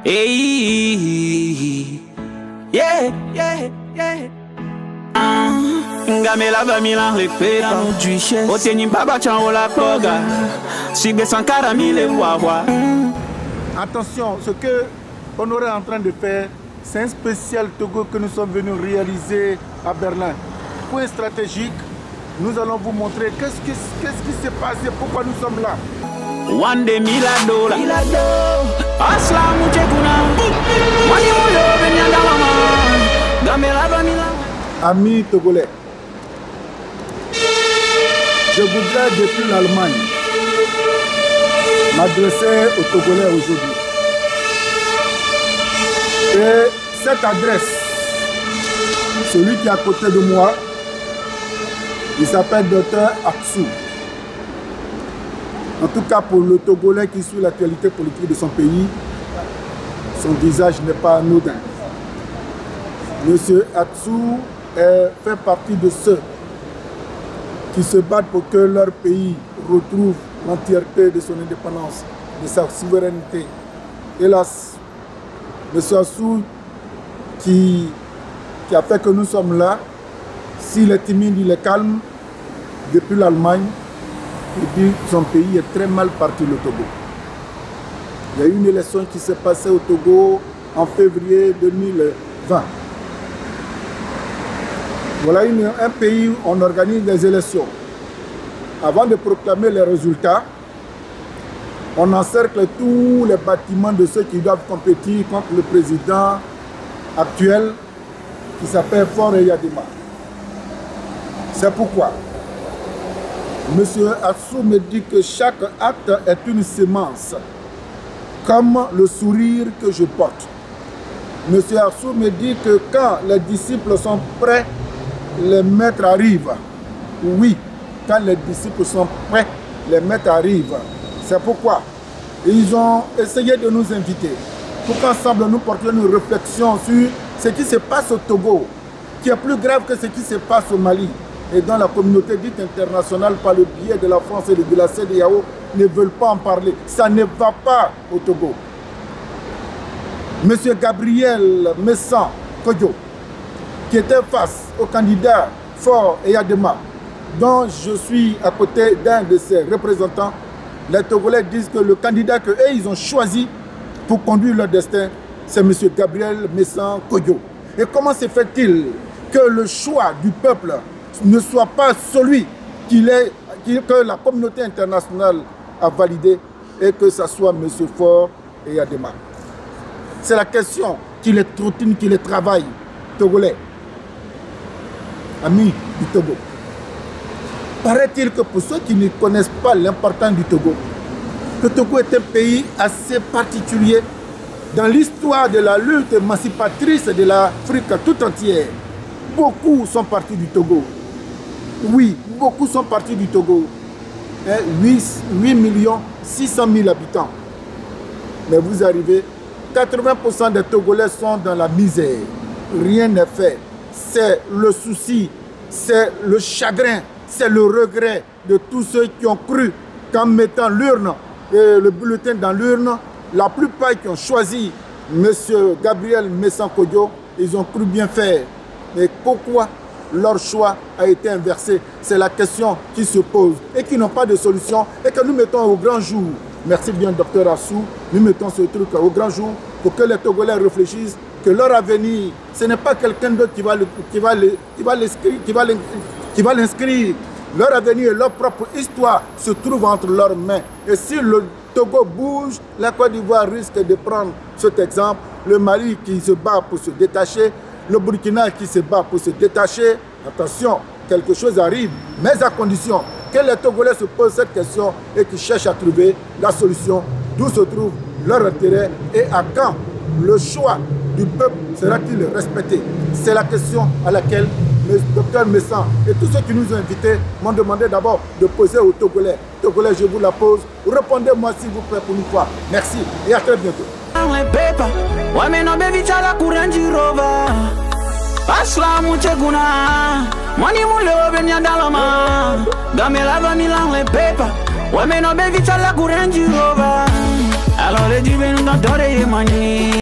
Hey, yeah, yeah, yeah. Ngamela va milan le peta Oteni baba chan la koga Sigbe sankara mille wawa. Attention, ce que on est en train de faire, c'est un spécial Togo que nous sommes venus réaliser à Berlin. Point stratégique, nous allons vous montrer qu'est-ce qui s'est passé, pourquoi nous sommes là. One day milado Asla muchekuna Mani mulo benyanda mama Gamela va milan. Amis togolais, je voudrais depuis l'Allemagne m'adresser aux Togolais aujourd'hui. Et cette adresse, celui qui est à côté de moi, il s'appelle Dr Atsou. En tout cas pour le Togolais qui suit l'actualité politique de son pays, son visage n'est pas anodin. Monsieur Atsou fait partie de ceux qui se battent pour que leur pays retrouve l'entièreté de son indépendance, de sa souveraineté. Hélas, M. Atsou, qui a fait que nous sommes là, s'il est timide, il est calme, depuis l'Allemagne, il dit que son pays est très mal parti, le Togo. Il y a eu une élection qui s'est passée au Togo en février 2020. Voilà un pays où on organise des élections. Avant de proclamer les résultats, on encercle tous les bâtiments de ceux qui doivent compétir contre le président actuel qui s'appelle Faure Eyadema. C'est pourquoi M. Atsou me dit que chaque acte est une sémence, comme le sourire que je porte. M. Atsou me dit que quand les disciples sont prêts, les maîtres arrivent. Oui, quand les disciples sont prêts, les maîtres arrivent. C'est pourquoi ils ont essayé de nous inviter pour qu'ensemble nous portions une réflexion sur ce qui se passe au Togo, qui est plus grave que ce qui se passe au Mali, et dont la communauté dite internationale, par le biais de la France et de la CEDEAO, ne veulent pas en parler. Ça ne va pas au Togo. Monsieur Gabriel Messan Kodjo, qui était face au candidat Faure Eyadema, dont je suis à côté d'un de ses représentants, les Togolais disent que le candidat qu'eux ils ont choisi pour conduire leur destin, c'est M. Gabriel Messan Kodjo. Et comment se fait-il que le choix du peuple ne soit pas celui que la communauté internationale a validé et que ce soit M. Faure Eyadema? C'est la question qui les trottine, qui les travaille, Togolais. Amis du Togo. Paraît-il que pour ceux qui ne connaissent pas l'importance du Togo, le Togo est un pays assez particulier dans l'histoire de la lutte émancipatrice de l'Afrique tout entière. Beaucoup sont partis du Togo. Oui, beaucoup sont partis du Togo. 8 600 000 habitants. Mais vous arrivez, 80% des Togolais sont dans la misère. Rien n'est fait. C'est le souci, c'est le chagrin, c'est le regret de tous ceux qui ont cru qu'en mettant l'urne, le bulletin dans l'urne, la plupart qui ont choisi M. Gabriel Messan Kodjo, ils ont cru bien faire. Mais pourquoi leur choix a été inversé? C'est la question qui se pose et qui n'ont pas de solution et que nous mettons au grand jour. Merci bien, Dr Atsou. Nous mettons ce truc au grand jour pour que les Togolais réfléchissent que leur avenir, ce n'est pas quelqu'un d'autre qui va l'inscrire. Leur avenir et leur propre histoire se trouvent entre leurs mains. Et si le Togo bouge, la Côte d'Ivoire risque de prendre cet exemple. Le Mali qui se bat pour se détacher, le Burkina qui se bat pour se détacher. Attention, quelque chose arrive, mais à condition que les Togolais se posent cette question et qu'ils cherchent à trouver la solution, d'où se trouve leur intérêt et à quand le choix du peuple sera-t-il respecté? C'est la question à laquelle le docteur Messan et tous ceux qui nous ont invités m'ont demandé d'abord de poser aux Togolais. Togolais, je vous la pose. Répondez-moi s'il vous plaît pour une fois. Merci et à très bientôt. Alors les divins dore ye mani